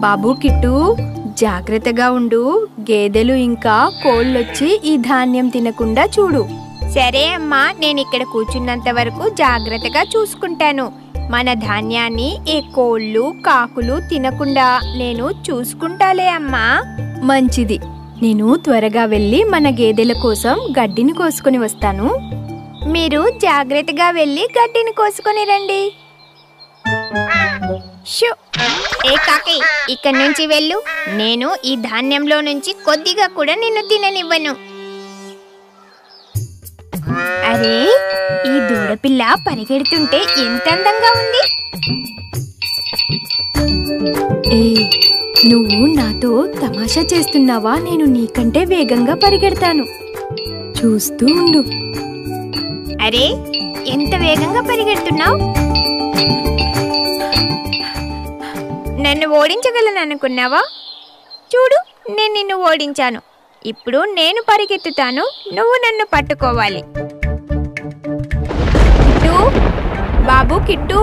బాబు kit, జాగ్రత్తగా ఉండు. గేదెలు ఇంకా కోళ్ళొచ్చి ఈ ధాన్యం తినకుండా చూడు. సరే అమ్మా, నేనిక్కడ కూర్చున్నంత వరకు జాగ్రత్తగా చూసుకుంటాను. మన ధాన్యాన్ని ఏ కోళ్ళు కాకులు తినకుండా నేను చూసుకుంటాలే అమ్మా. మంచిది. నేను త్వరగా వెళ్ళి మన గేదెల కోసం గడ్డిని కోసుకొని వస్తాను. మీరు జాగ్రత్తగా వెళ్ళి గడ్డిని కోసుకొని రండి. షూ! ఏ కాకి, ఇక్కడి నుంచి వెళ్ళు. నేను ఈ ధాన్యంలో నుంచి కొద్దిగా కూడా నిన్ను తిననివ్వను. అరే, ఈ దూడపిల్ల పరిగెడుతుంటే ఎంత అందంగా ఉంది. ఏ, నువ్వు నాతో తమాషా చేస్తున్నావా? నేను నీకంటే వేగంగా పరిగెడతాను. చూస్తూ ఉండు. అరే, ఎంత వేగంగా పరిగెడుతున్నావు. నన్ను ఓడించగలను అనుకున్నావా? చూడు, నేను నిన్ను ఓడించాను. ఇప్పుడు నేను పరిగెత్తుతాను, నువ్వు నన్ను పట్టుకోవాలి. కిట్టు, బాబు కిట్టు.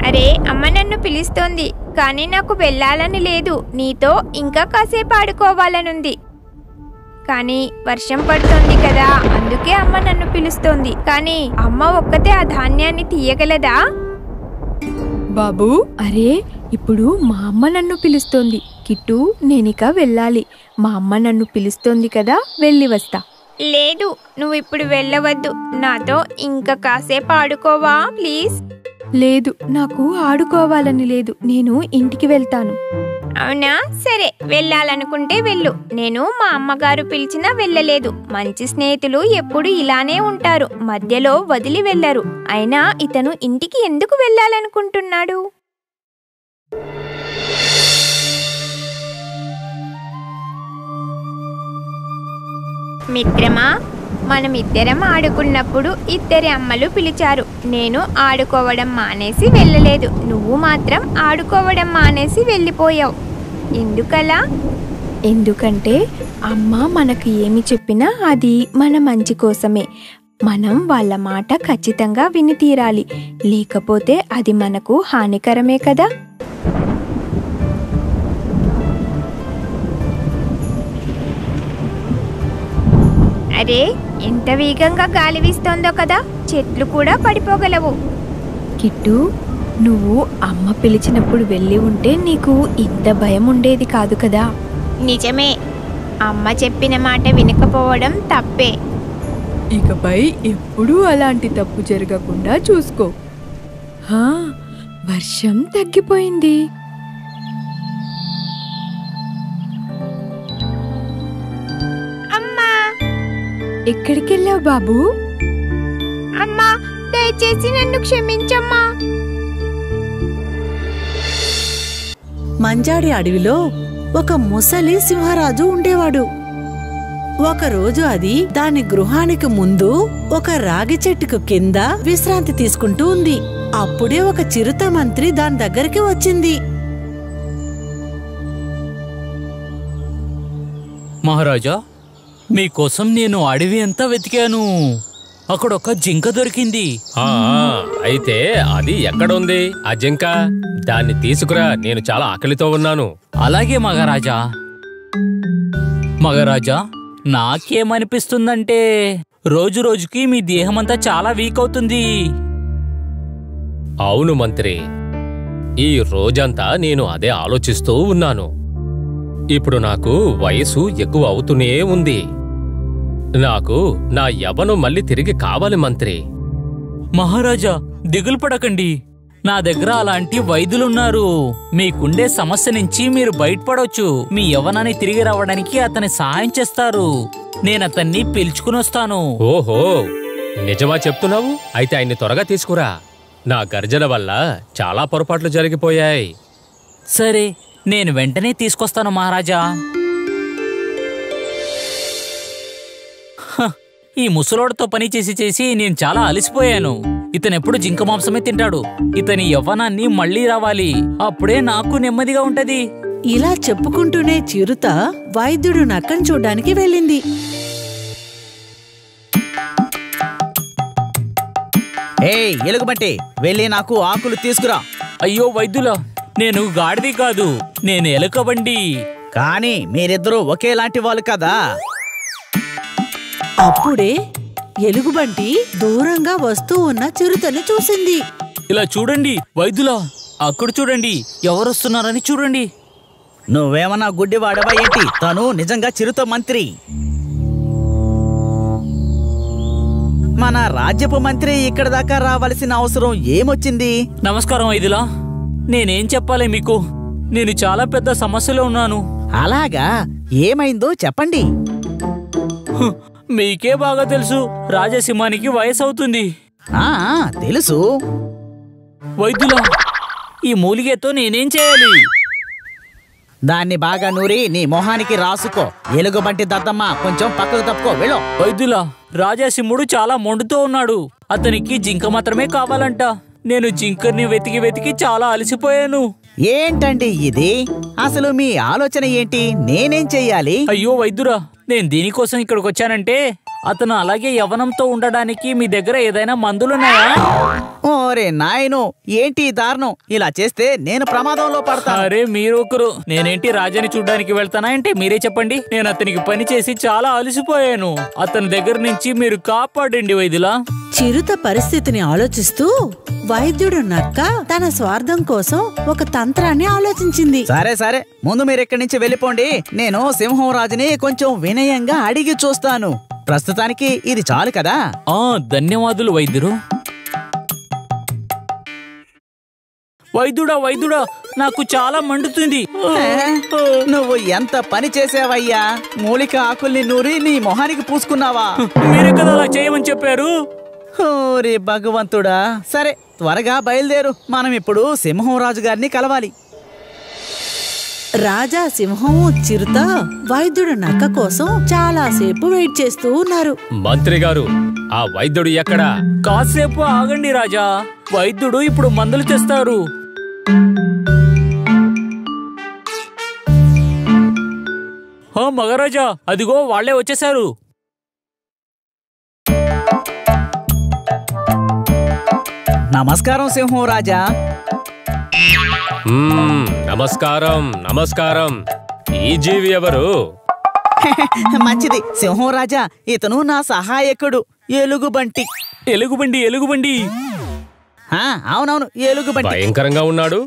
అరే, అమ్మ నన్ను పిలుస్తోంది, కానీ నాకు వెళ్ళాలని లేదు. నీతో ఇంకా కాసేపు ఆడుకోవాలనుంది. కానీ వర్షం పడుతోంది కదా, అందుకే అమ్మ నన్ను పిలుస్తోంది. కానీ అమ్మ ఒక్కతే ఆ ధాన్యాన్ని తీయగలదా? బాబు, అరే, ఇప్పుడు మా అమ్మ నన్ను పిలుస్తోంది. కిట్టు, నేనిక వెళ్ళాలి. మా అమ్మ నన్ను పిలుస్తోంది కదా, వెళ్ళి వస్తా. లేదు, నువ్వు ఇప్పుడు వెళ్ళవద్దు. నాతో ఇంకా కాసేపు ఆడుకోవా ప్లీజ్? లేదు, నాకు ఆడుకోవాలని లేదు. నేను ఇంటికి వెళ్తాను. అవునా? సరే, వెళ్ళాలనుకుంటే వెళ్ళు. నేను మా అమ్మగారు పిలిచినా వెళ్ళలేదు. మంచి స్నేహితులు ఎప్పుడు ఇలానే ఉంటారు, మధ్యలో వదిలి వెళ్ళరు. అయినా ఇతను ఇంటికి ఎందుకు వెళ్ళాలనుకుంటున్నాడు? మిత్రమా, మనమిద్దరం ఆడుకున్నప్పుడు ఇద్దరి అమ్మలు పిలిచారు. నేను ఆడుకోవడం మానేసి వెళ్ళలేదు. నువ్వు మాత్రం ఆడుకోవడం మానేసి వెళ్ళిపోయావు. ఎందుకలా? ఎందుకంటే అమ్మ మనకు ఏమి చెప్పినా అది మన మంచి కోసమే. మనం వాళ్ళ మాట ఖచ్చితంగా విని తీరాలి. లేకపోతే అది మనకు హానికరమే కదా. అరే, ఎంత వేగంగా గాలి వీస్తోందో కదా, చెట్లు కూడా పడిపోగలవు. కిట్టు, నువ్వు అమ్మ పిలిచినప్పుడు వెళ్ళి ఉంటే నీకు ఇంత భయం ఉండేది కాదు కదా. నిజమే, అమ్మ చెప్పిన మాట వినకపోవడం తప్పే. ఇకపై ఎప్పుడూ అలాంటి తప్పు జరగకుండా చూసుకో. వర్షం తగ్గిపోయింది. అమ్మా! ఎక్కడికెళ్ళావు బాబు? అమ్మా, దయచేసి నన్ను క్షమించమ్మా. మంజాడి అడవిలో ఒక ముసలి సింహరాజు ఉండేవాడు. ఒకరోజు అది దాని గృహానికి ముందు ఒక రాగి చెట్టుకు కింద విశ్రాంతి తీసుకుంటూ ఉంది. అప్పుడే ఒక చిరుత మంత్రి దాని దగ్గరికి వచ్చింది. మహారాజా, మీకోసం నేను అడవి అంతా వెతికాను. అక్కడొక జింక దొరికింది. అయితే అది ఎక్కడుంది ఆ జింక? దాన్ని తీసుకురా, నేను చాలా ఆకలితో ఉన్నాను. అలాగే మహారాజా. మహారాజా, నాకేమనిపిస్తుందంటే రోజు రోజుకి మీ దేహమంతా చాలా వీక్ అవుతుంది. అవును మంత్రి, ఈ రోజంతా నేను అదే ఆలోచిస్తూ ఉన్నాను. ఇప్పుడు నాకు వయసు ఎక్కువ అవుతూనే ఉంది. నాకు నా యవ్వనం మళ్ళీ తిరిగి కావాలి మంత్రి. మహారాజా, దిగులు పడకండి. నా దగ్గర అలాంటి వైద్యులున్నారు. మీకుండే సమస్య నుంచి మీరు బయటపడవచ్చు. మీ యవ్వనాన్ని తిరిగి రావడానికి అతని సహాయం చేస్తారు. నేనతన్ని పిలుచుకుని వస్తాను. ఓహో, నిజమా చెప్తున్నావు? అయితే ఆయన్ని త్వరగా తీసుకురా. నా గర్జన వల్ల చాలా పొరపాట్లు జరిగిపోయాయి. సరే, నేను వెంటనే తీసుకొస్తాను మహారాజా. ఈ ముసలోడితో పని చేసి చేసి నేను చాలా అలసిపోయాను. ఇతనెప్పుడు జింక మాంసమే తింటాడు. ఇతని యవ్వనాన్ని మళ్ళీ రావాలి, అప్పుడే నాకు నెమ్మదిగా ఉంటది. ఇలా చెప్పుకుంటూనే చిరుత వైద్యుడు నక్కను చూడ్డానికి వెళ్ళింది. ఎలుగుబంటి, వెళ్ళి నాకు ఆకులు తీసుకురా. అయ్యో వైద్యులా, నేను గాడిది కాదు, నేను ఎలుకబండి. కానీ మీరిద్దరూ ఒకేలాంటి వాళ్ళు కదా. అప్పుడే ఎలుగుబంటి దూరంగా వస్తూ ఉన్న చిరుతని చూసింది. ఇలా చూడండి వైద్యులా, అక్కడ చూడండి ఎవరొస్తున్నారని చూడండి. నువ్వేమన్నా గుడ్డివాడవా ఏంటి? తను నిజంగా చిరుత మంత్రి. మన రాజ్యపు మంత్రి ఇక్కడ దాకా రావాల్సిన అవసరం ఏమొచ్చింది? నమస్కారం వైద్యులా, నేనేం చెప్పాలి మీకు? నేను చాలా పెద్ద సమస్యలో ఉన్నాను. అలాగా, ఏమైందో చెప్పండి. మీకే బాగా తెలుసు, రాజసింహానికి వయసు అవుతుంది. ఆ తెలుసు. వైద్యులా, ఈ మూలిగతో నేనేం చేయాలి? దాన్ని బాగా నూరి నీ మొహానికి రాసుకో. ఎలుగుబంటి దద్దమ్మ, కొంచెం పక్కకు తప్పుకో, వెళ్ళు. వైద్యులా, రాజసింహుడు చాలా మొండుతో ఉన్నాడు. అతనికి జింక మాత్రమే కావాలంట. నేను జింకని వెతికి వెతికి చాలా అలసిపోయాను. ఏంటండి ఇది? అసలు మీ ఆలోచన ఏంటి? నేనేం చెయ్యాలి? అయ్యో వైద్యురా, నేను దీనికోసం ఇక్కడికి వచ్చానంటే అతను అలాగే యవ్వనంతో ఉండడానికి మీ దగ్గర ఏదైనా మందులున్నాయా? ఓరే నాయను, ఏంటి దారుణం? ఇలా చేస్తే నేను ప్రమాదంలో పడతాను. అరే మీరు ఒకరు, నేనేంటి రాజాని చూడ్డానికి వెళ్తానా అంటే మీరే చెప్పండి. నేను అతనికి పని చేసి చాలా అలసిపోయాను. అతని దగ్గర నుంచి మీరు కాపాడండి వైద్యులా. చిరుత పరిస్థితిని ఆలోచిస్తూ వైద్యుడు నక్క తన స్వార్థం కోసం ఒక తంత్రాన్ని ఆలోచించింది. సరే సరే, ముందు మీరు ఇక్కడి నుంచి వెళ్ళిపోండి. నేను సింహం రాజుని కొంచెం వినయంగా అడిగి చూస్తాను. ప్రస్తుతానికి ఇది చాలు కదా. ధన్యవాదులు వైద్యుడు. వైద్యుడా వైద్యుడా, నాకు చాలా మండుతుంది. నువ్వు ఎంత పని చేసావయ్యా? మూలిక ఆకుల్ని నూరి నీ మొహానికి పూసుకున్నావా? మీరే కదా అలా చేయమని చెప్పారు. ఓరే భగవంతుడా. సరే, త్వరగా బయలుదేరు. మనం ఇప్పుడు సింహం రాజు గారిని కలవాలి. రాజా సింహము చిరుత వైద్యుడు నక్క కోసం చాలా సేపు వెయిట్ చేస్తూ ఉన్నారు. మంత్రి గారు, ఆ వైద్యుడు ఎక్కడా? కాసేపు ఆగండి రాజా, వైద్యుడు ఇప్పుడు మందులు తెస్తారు. మహారాజా, అదిగో వాళ్లే వచ్చేశారు. నమస్కారం సింహం రాజా. నమస్కారం నమస్కారం. ఈ జీవి ఎవరు? మంచిది సింహం రాజా, ఇతను నా సహాయకుడు ఎలుగుబంటి. ఎలుగుబండి ఎలుగుబండి. అవునవును, ఎలుగుబంటి. భయంకరంగా ఉన్నాడు.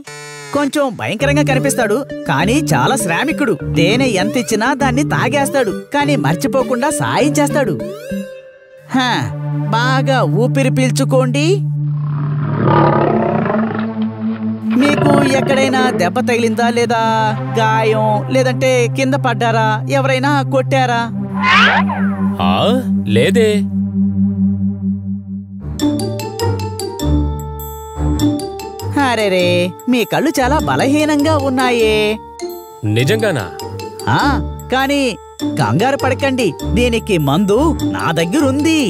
కొంచెం భయంకరంగా కనిపిస్తాడు, కానీ చాలా శ్రామికుడు. తేనె ఎంత ఇచ్చినా దాన్ని తాగేస్తాడు, కానీ మర్చిపోకుండా సాయం చేస్తాడు. బాగా ఊపిరి పీల్చుకోండి. మీకు ఎక్కడైనా దెబ్బ తగిలిందా, లేదా గాయం, లేదంటే కింద పడ్డారా? ఎవరైనా కొట్టారా? లేదే. అరేరే, మీ కళ్ళు చాలా బలహీనంగా ఉన్నాయే. నిజంగానా? కానీ కంగారు పడకండి, దీనికి మందు నా దగ్గరుంది.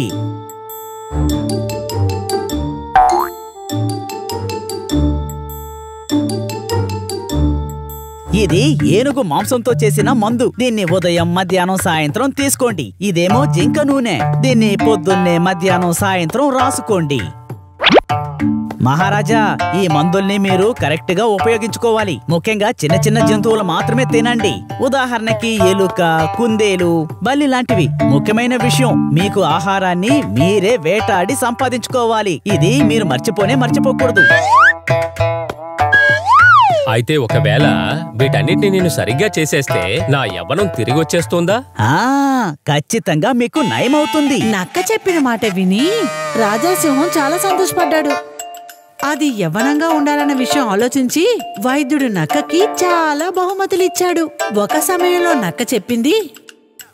ఇది ఏనుగు మాంసంతో చేసిన మందు. దీన్ని ఉదయం, మధ్యాహ్నం, సాయంత్రం తీసుకోండి. ఇదేమో జింక నూనె. దీన్ని పొద్దున్నే, మధ్యాహ్నం, సాయంత్రం రాసుకోండి. మహారాజా, ఈ మందుల్ని మీరు కరెక్ట్ గా ఉపయోగించుకోవాలి. ముఖ్యంగా చిన్న చిన్న జంతువులు మాత్రమే తినండి. ఉదాహరణకి ఎలుక, కుందేలు, బల్లి లాంటివి. ముఖ్యమైన విషయం, మీకు ఆహారాన్ని మీరే వేటాడి సంపాదించుకోవాలి. ఇది మీరు మర్చిపోకూడదు. అయితే ఒకవేళ వీటన్నిటిని నేను సరిగ్గా చేసేస్తే నా యవ్వనం తిరిగి వచ్చేస్తుందా? ఖచ్చితంగా మీకు నయమవుతుంది. నక్క చెప్పిన మాట విని రాజాసింహం చాలా సంతోషపడ్డాడు. అది యవ్వనంగా ఉండాలన్న విషయం ఆలోచించి వైద్యుడు నక్కకి చాలా బహుమతులిచ్చాడు. ఒక సమయంలో నక్క చెప్పింది,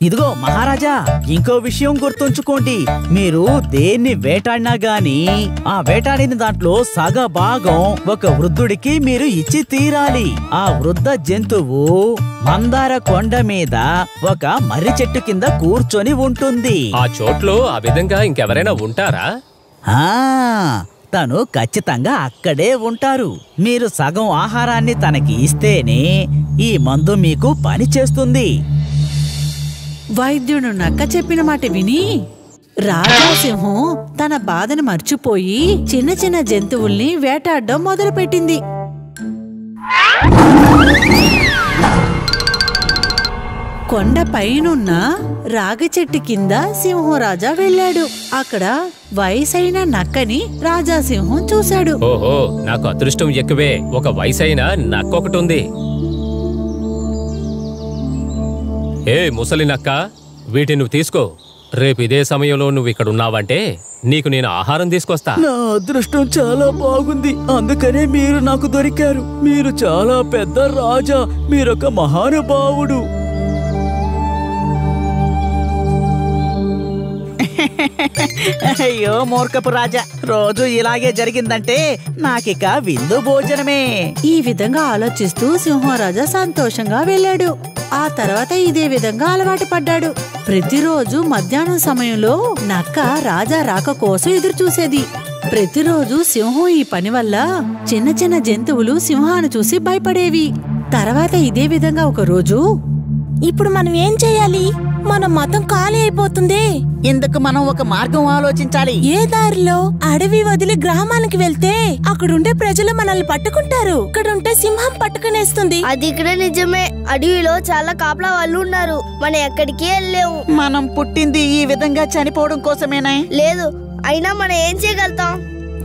ఇదిగో మహారాజా, ఇంకో విషయం గుర్తుంచుకోండి. మీరు దేన్ని వేటాడినా గాని ఆ వేటాడిన దాంట్లో సగ భాగం ఒక వృద్ధుడికి మీరు ఇచ్చి తీరాలి. ఆ వృద్ధ జంతువు మందార కొండ మీద ఒక మర్రి చెట్టు కింద కూర్చొని ఉంటుంది. ఆ చోట్లో ఆ విధంగా ఇంకెవరైనా ఉంటారా? తను ఖచ్చితంగా అక్కడే ఉంటారు. మీరు సగం ఆహారాన్ని తనకి ఇస్తేనే ఈ మందు మీకు పని చేస్తుంది. వైద్యుడు నక్క చెప్పిన మాట విని రాజాసింహం తన బాధను మర్చిపోయి చిన్న చిన్న జంతువుల్ని వేటాడడం మొదలుపెట్టింది. కొండ పైనున్న రాగి చెట్టు కింద సింహరాజా వెళ్ళాడు. అక్కడ వయసైన నక్కని రాజాసింహం చూశాడు. ఓహో, నాకు అదృష్టం ఎక్కువే. ఒక వయసైన నక్కొకటి ఉంది. ఏ ముసలి నక్క, వీటిని నువ్వు తీసుకో. రేపు ఇదే సమయంలో నువ్వు ఇక్కడ ఉన్నావంటే నీకు నేను ఆహారం తీసుకొస్తా. నా అదృష్టం చాలా బాగుంది, అందుకనే మీరు నాకు దొరికారు. మీరు చాలా పెద్ద రాజా, మీరొక మహానుభావుడు. అయ్యో మూర్ఖపు రాజా, రోజు ఇలాగే జరిగిందంటే నాకిక విందు భోజనమే. ఈ విధంగా ఆలోచిస్తూ సింహరాజా సంతోషంగా వెళ్ళాడు. ఆ తర్వాత ఇదే విధంగా అలవాటు పడ్డాడు. ప్రతిరోజు మధ్యాహ్నం సమయంలో నక్క రాజా రాక కోసం ఎదురు చూసేది. ప్రతిరోజు సింహం ఈ పని వల్ల చిన్న చిన్న జంతువులు సింహాన్ని చూసి భయపడేవి. తర్వాత ఇదే విధంగా ఒక రోజు, ఇప్పుడు మనం ఏం చేయాలి? మన మతం ఖాళీ అయిపోతుంది. ఇందుకు మనం ఒక మార్గం ఆలోచించాలి. ఏ దారిలో? అడవి వదిలి గ్రామానికి వెళ్తే అక్కడుండే ప్రజలు మనల్ని పట్టుకుంటారు. ఇక్కడుంటే సింహం పట్టుకునేస్తుంది. అది ఇక్కడ నిజమే. అడవిలో చాలా కాపలా వాళ్ళు ఉన్నారు. మనం ఎక్కడికి వెళ్ళలేము. మనం పుట్టింది ఈ విధంగా చనిపోవడం కోసమేనా? లేదు, అయినా మనం ఏం చేయగలుగుతాం?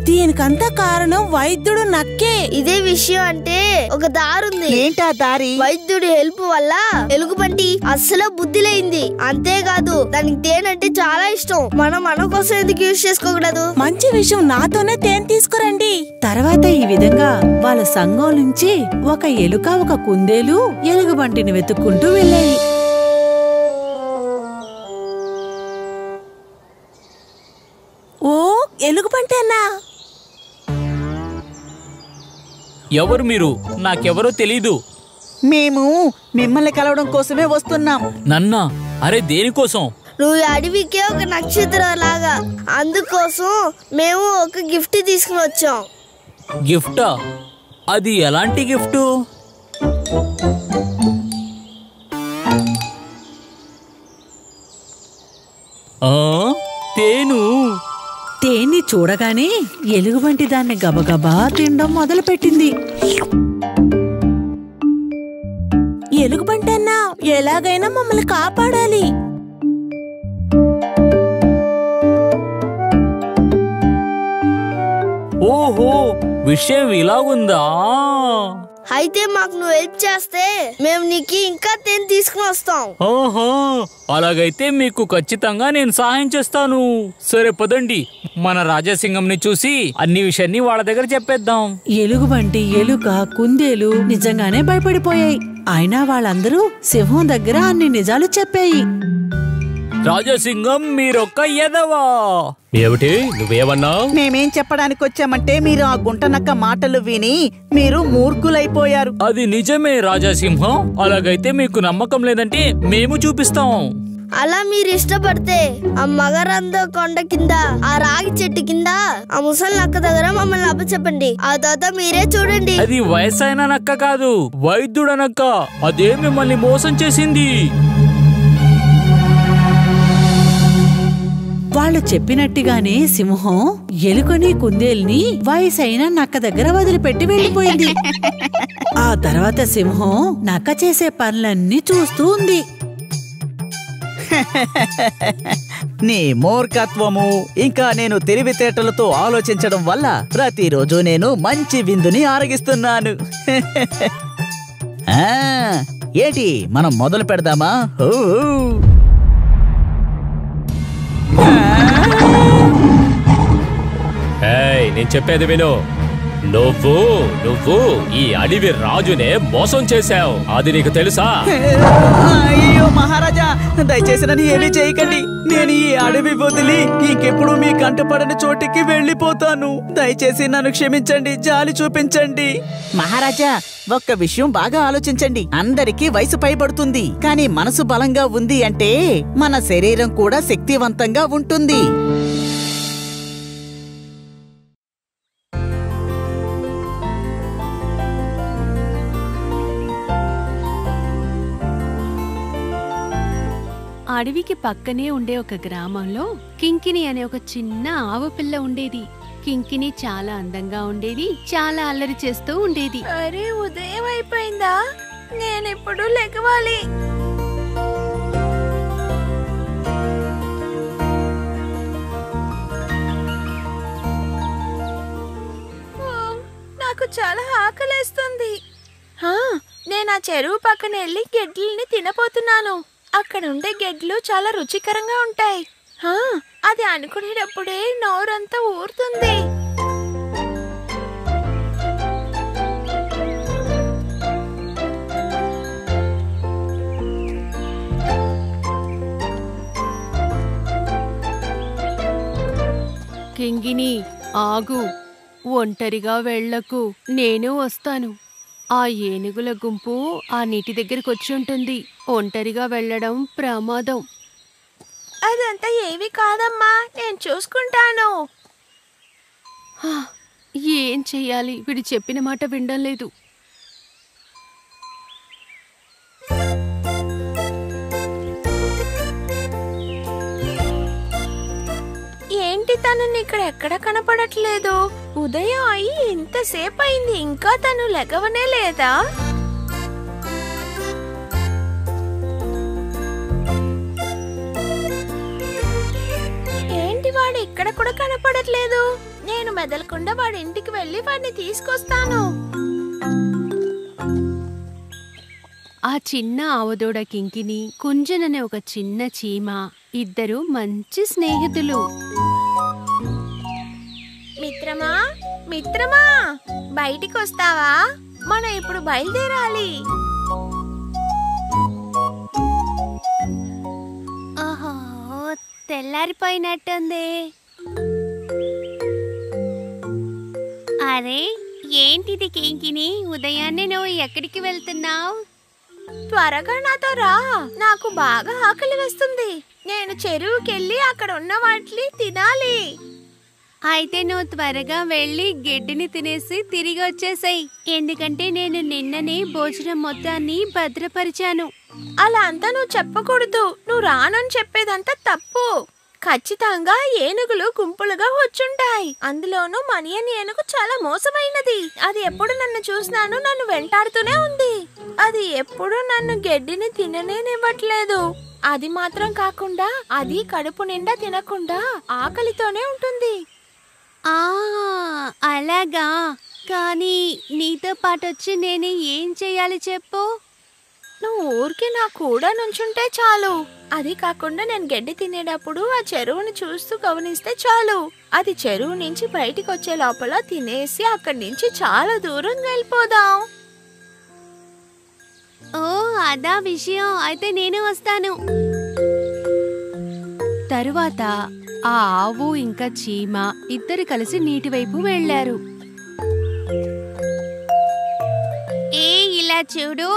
దీనికంతా కారణం వైద్యుడు నక్కే. ఇదే విషయం అంటే ఒక దారుంది. ఏంటా దారి? వైద్యుడి హెల్ప్ వల్ల ఎలుగుబంటి అస్సలు బుద్ధి లేయింది. అంతేకాదు దానికి తేనంటే చాలా ఇష్టం. మనం మన కోసం ఎందుకు యూజ్ చేసుకోకూడదు? మంచి విషయం, నాతోనే తేనె తీసుకురండి. తర్వాత ఈ విధంగా వాళ్ళ సంఘం నుంచి ఒక ఎలుక, ఒక కుందేలు ఎలుగుబంటిని వెతుక్కుంటూ వెళ్ళాయి. ఓ, ఎలుగుబంటేనా? ఎవరు మీరు? నాకెవరో తెలీదు. మేము మిమ్మల్ని కలవడం కోసమే వస్తున్నాం. నన్నా? అరే దేనికోసం? నువ్వు అడవికే ఒక నక్షత్రం లాగా, అందుకోసం మేము ఒక గిఫ్ట్ తీసుకుని వచ్చాం. గిఫ్టా? అది ఎలాంటి గిఫ్టు? తేను. తేన్ని చూడగానే ఎలుగుబంటి దాన్ని గబగబా తినడం మొదలుపెట్టింది. ఎలుగుబంటన్నా, ఎలాగైనా మమ్మల్ని కాపాడాలి. ఓహో, విషయం ఇలాగుందా? అయితే మాకు నువ్వు హెల్ప్ చేస్తే మేము నీకు ఇంకా తేనె తీసుకుని వస్తాం. ఓహో, అలాగైతే మీకు ఖచ్చితంగా నేను సహాయం చేస్తాను. సరే పదండి, మన రాజాసింగంని చూసి అన్ని విషయాన్ని వాళ్ళ దగ్గర చెప్పేద్దాం. ఎలుగుబంటి, ఎలుక, కుందేలు నిజంగానే భయపడిపోయాయి. అయినా వాళ్ళందరూ సింహం దగ్గర అన్ని నిజాలు చెప్పాయి. రాజాసింగం మీరొక్క ఎదవా. ఏమిటి నువ్వేమన్నావు? మేమేం చెప్పడానికి వచ్చామంటే మీరు ఆ గుంటనక్క మాటలు విని మీరు మూర్ఖులైపోయారు. అది నిజమే రాజాసింహం. అలాగైతే మీకు నమ్మకం లేదంటే మేము చూపిస్తాం. అలా మీరు ఇష్టపడితే ఆ మగరంద కొండ కింద, ఆ రాగి చెట్టు కింద, ఆ ముసలి నక్క దగ్గర మమ్మల్ని అప్పచెప్పండి. ఆ తర్వాత మీరే చూడండి. అది వయసైన నక్క కాదు, వైద్యుడ నక్క. అదే మిమ్మల్ని మోసం చేసింది. వాళ్ళు చెప్పినట్టుగానే సింహం ఎలుకని, కుందేల్ని వయసైన నక్క దగ్గర వదిలిపెట్టి వెళ్ళిపోయింది. ఆ తర్వాత సింహం నక్క చేసే పనులన్నీ చూస్తూ ఉంది. నీ మూర్ఖత్వము ఇంకా నేను తెలివితేటలతో ఆలోచించడం వల్ల ప్రతిరోజు నేను మంచి విందుని ఆరగిస్తున్నాను. ఏంటి, మనం మొదలు పెడదామా? నేను చెప్పేది విను. నువ్వు ఈ అడవి రాజునే మోసం చేశావు. అది నీకు తెలుసా? అయ్యో మహారాజా, దయచేసి నన్ను ఏమీ చేయకండి. నేను ఈ అడవి వదిలి ఇంకెప్పుడు మీ కంటపడని చోటికి వెళ్ళిపోతాను. దయచేసి నన్ను క్షమించండి, జాలి చూపించండి. మహారాజా, ఒక్క విషయం బాగా ఆలోచించండి. అందరికీ వయసు పైబడుతుంది, కానీ మనసు బలంగా ఉంది అంటే మన శరీరం కూడా శక్తివంతంగా ఉంటుంది. అడవికి పక్కనే ఉండే ఒక గ్రామంలో కింకిని అనే ఒక చిన్న ఆవు పిల్ల ఉండేది. కింకిని చాలా అందంగా ఉండేది, చాలా అల్లరి చేస్తూ ఉండేది. అరే ఉదయం అయిపోయిందా? నేనిప్పుడు లెగవాలి. నాకు చాలా ఆకలేస్తుంది. నేను ఆ చెరువు పక్కన వెళ్ళి గెడ్లని తినపోతున్నాను. అక్కడ ఉండే గెడ్లు చాలా రుచికరంగా ఉంటాయి. అది అనుకునేటప్పుడే నోరంతా ఊరుతుంది. కింగిని ఆగు, ఒంటరిగా వెళ్ళకు, నేను వస్తాను. ఆ ఏనుగుల గుంపు ఆ నీటి దగ్గరికి వచ్చి ఉంటుంది. ఒంటరిగా వెళ్ళడం ప్రమాదం. అదంతా ఏవి కాదమ్మా, నేను చూసుకుంటాను. ఏం చెయ్యాలి? వీడు చెప్పిన మాట వినడం లేదు. ఏంటి తను ఇక్కడ ఎక్కడ కనపడట్లేదు? ఉదయం అయి ఇంతసేపు అయింది, ఇంకా తను లెగవనే లేదా? ఏంటి వాడు ఇక్కడ కూడా కనపడట్లేదు? నేను మెదలకుండా వాడి ఇంటికి వెళ్ళి వాడిని తీసుకొస్తాను. ఆ చిన్న ఆవదోడ కింకిని, కుంజననే ఒక చిన్న చీమ, ఇద్దరు మంచి స్నేహితులు. మిత్రమా, మిత్రమా, బయటికి వస్తావా? మనం ఇప్పుడు బయలుదేరాలి. ఓహో, తెల్లారిపోయినట్టుంది. అరే ఏంటిది కింకిని, ఉదయాన్నే నువ్వు ఎక్కడికి వెళ్తున్నావు? త్వరగా నాతో రా, నాకు బాగా ఆకలి వేస్తుంది. నేను చెరువుకెళ్ళి అక్కడ ఉన్న వాటిని తినాలి. అయితే నువ్వు త్వరగా వెళ్ళి గడ్డిని తినేసి తిరిగి వచ్చేసాయి, ఎందుకంటే నేను నిన్ననే భోజనం మొత్తాన్ని భద్రపరిచాను. అలా అంతా నువ్వు చెప్పకూడదు. నువ్వు రానని చెప్పేదంతా తప్పు. ఖచ్చితంగా ఏనుగులు గుంపులుగా వచ్చుంటాయి. అందులోనూ మనియన్ ఏనుగు చాలా మోసమైనది. అది ఎప్పుడు నన్ను చూసినాను నన్ను వెంటాడుతూనే ఉంది. అది ఎప్పుడు నన్ను గడ్డిని తిననేనివ్వట్లేదు. అది మాత్రం కాకుండా అది కడుపు నిండా తినకుండా ఆకలితోనే ఉంటుంది. అలాగా? కానీ నీతో పాటు వచ్చి నేను ఏం చెయ్యాలి చెప్పు? నువ్వు ఊరికి నా కూడా నుంచుంటే చాలు. అది కాకుండా నేను గడ్డి తినేటప్పుడు ఆ చెరువుని చూస్తూ గమనిస్తే చాలు. అది చెరువు నుంచి బయటికి వచ్చే లోపల తినేసి అక్కడి నుంచి చాలా దూరం వెళ్ళిపోదాం. ఓ అదా విషయం, అయితే నేను వస్తాను. తరువాత ఆ ఆవు ఇంకా చీమ ఇద్దరు కలిసి నీటి వైపు వెళ్లారు. ఇలా చూడు,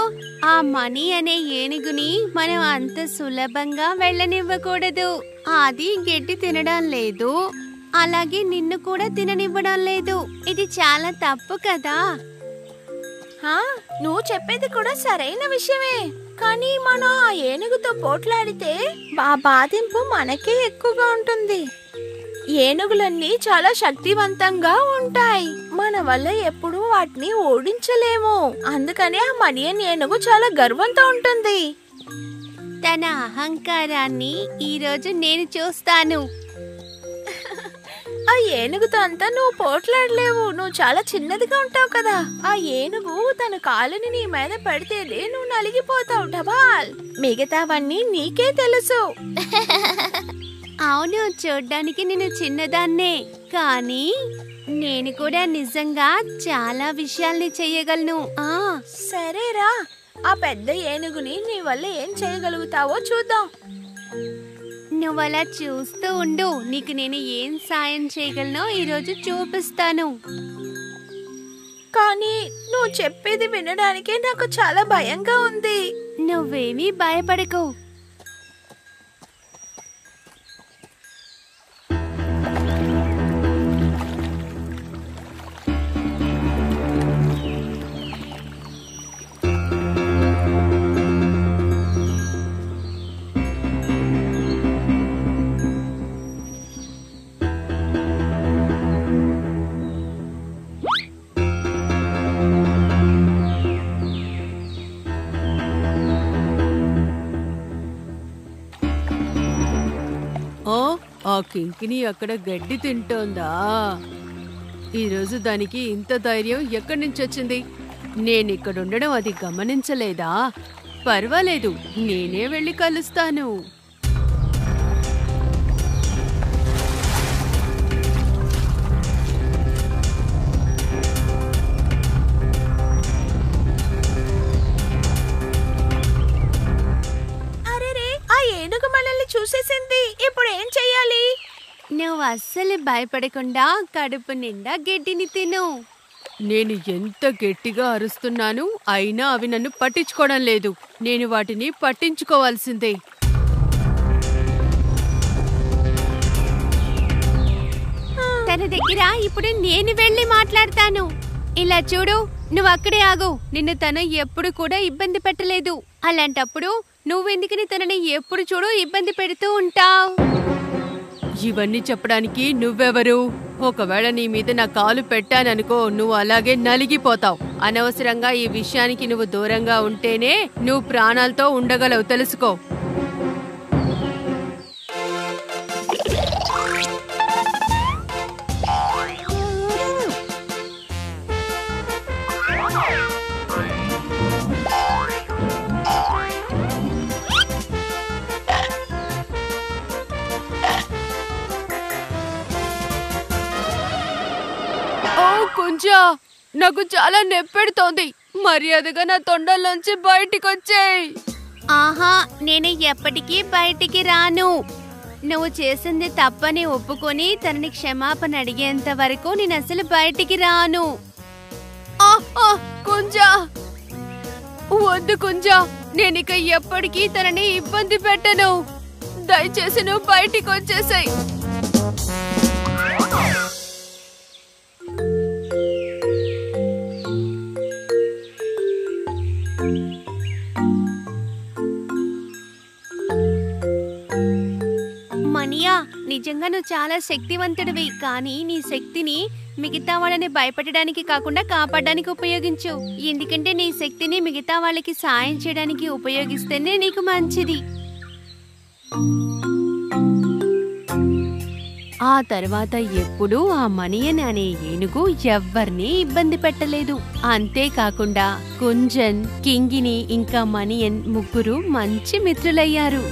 ఆ మణి అనే ఏనుగుని మనం అంత సులభంగా వెళ్ళనివ్వకూడదు. అది గడ్డి తినడం లేదు, అలాగే నిన్ను కూడా తిననివ్వడం లేదు. ఇది చాలా తప్పు కదా. నువ్వు చెప్పేది కూడా సరైన విషయమే. కానీ మనం ఆ ఏనుగుతో పోట్లాడితే ఆ బాధింపు మనకే ఎక్కువగా ఉంటుంది. ఏనుగులన్నీ చాలా శక్తివంతంగా ఉంటాయి. మన వల్ల ఎప్పుడూ వాటిని ఓడించలేము. అందుకని ఆ మనియన్ ఏనుగు చాలా గర్వంతో ఉంటుంది. తన అహంకారాన్ని ఈరోజు నేను చూస్తాను. ఆ ఏనుగుతో అంతా నువ్వు పోట్లాడలేవు. నువ్వు చాలా చిన్నదిగా ఉంటావు కదా. ఆ ఏనుగు తన కాలుని నీ మీద పెడితేనే నువ్వు నలిగిపోతావు డబాల్. మిగతావన్నీ నీకే తెలుసు. అవును, చూడ్డానికి నేను చిన్నదాన్నే, కానీ నేను కూడా నిజంగా చాలా విషయాల్ని చెయ్యగలను. సరేరా, ఆ పెద్ద ఏనుగుని నీ వల్ల ఏం చేయగలుగుతావో చూద్దాం. నువ్వలా చూస్తూ ఉండు, నీకు నేను ఏం సాయం చేయగలనో ఈరోజు చూపిస్తాను. కానీ నువ్వు చెప్పేది వినడానికే నాకు చాలా భయంగా ఉంది. నువ్వేమీ భయపడకు. ఆ కింకిని అక్కడ గడ్డి తింటోందా? ఈరోజు దానికి ఇంత ధైర్యం ఎక్కడి నుంచి వచ్చింది? నేనిక్కడుండడం అది గమనించలేదా? పర్వాలేదు, నేనే వెళ్ళి కలుస్తాను. అరెరే, ఆ ఏనుగు మనల్ని చూసేసింది. ఇప్పుడు ఏం చెయ్యాలి? నువ్వు అస్సలు భయపడకుండా కడుపు నిండా గడ్డిని తిను. నేను ఎంత గట్టిగా అరుస్తున్నాను, అయినా అవి నన్ను పట్టించుకోవడం లేదు. నేను వాటిని పట్టించుకోవాల్సిందే. తన దగ్గర ఇప్పుడు నేను వెళ్ళి మాట్లాడతాను. ఇలా చూడు, నువ్వు అక్కడే ఆగు. నిన్ను తను ఎప్పుడు కూడా ఇబ్బంది పెట్టలేదు. అలాంటప్పుడు నువ్వెందుకని తనని ఎప్పుడు చూడు ఇబ్బంది పెడుతూ ఉంటావు? ఇవన్నీ చెప్పడానికి నువ్వెవరు? ఒకవేళ నీ మీద నా కాలు పెట్టాననుకో, నువ్వు అలాగే నలిగిపోతావు. అనవసరంగా ఈ విషయానికి నువ్వు దూరంగా ఉంటేనే నువ్వు ప్రాణాలతో ఉండగలవు, తెలుసుకో. కుంజా, నాకు చాలా నొప్పెడుతోంది. మర్యాదగా నా తొండల్లోంచి బయటికొచ్చేయ్. ఆహా, నేను ఎప్పటికీ బయటికి రాను. నువ్వు చేసింది తప్పని ఒప్పుకొని తనని క్షమాపణ అడిగేంత వరకు నేను అసలు బయటికి రాను. కుంజా, వద్దు కుంజా, నేనిక ఎప్పటికీ తనని ఇబ్బంది పెట్టను. దయచేసి నువ్వు బయటికి వచ్చేసాయి. మనియా, నిజంగా నువ్వు చాలా శక్తివంతుడివి. కానీ నీ శక్తిని మిగతా వాళ్ళని భయపెట్టడానికి కాకుండా కాపాడడానికి ఉపయోగించు. ఎందుకంటే నీ శక్తిని మిగతా వాళ్ళకి సాయం చేయడానికి ఉపయోగిస్తేనే నీకు మంచిది. ఆ తర్వాత ఎప్పుడూ ఆ మనియన్ అనే ఏనుగు ఎవ్వర్నీ ఇబ్బంది పెట్టలేదు. అంతేకాకుండా కుంజన్, కింగిని ఇంకా మనియన్ ముగ్గురు మంచి మిత్రులయ్యారు.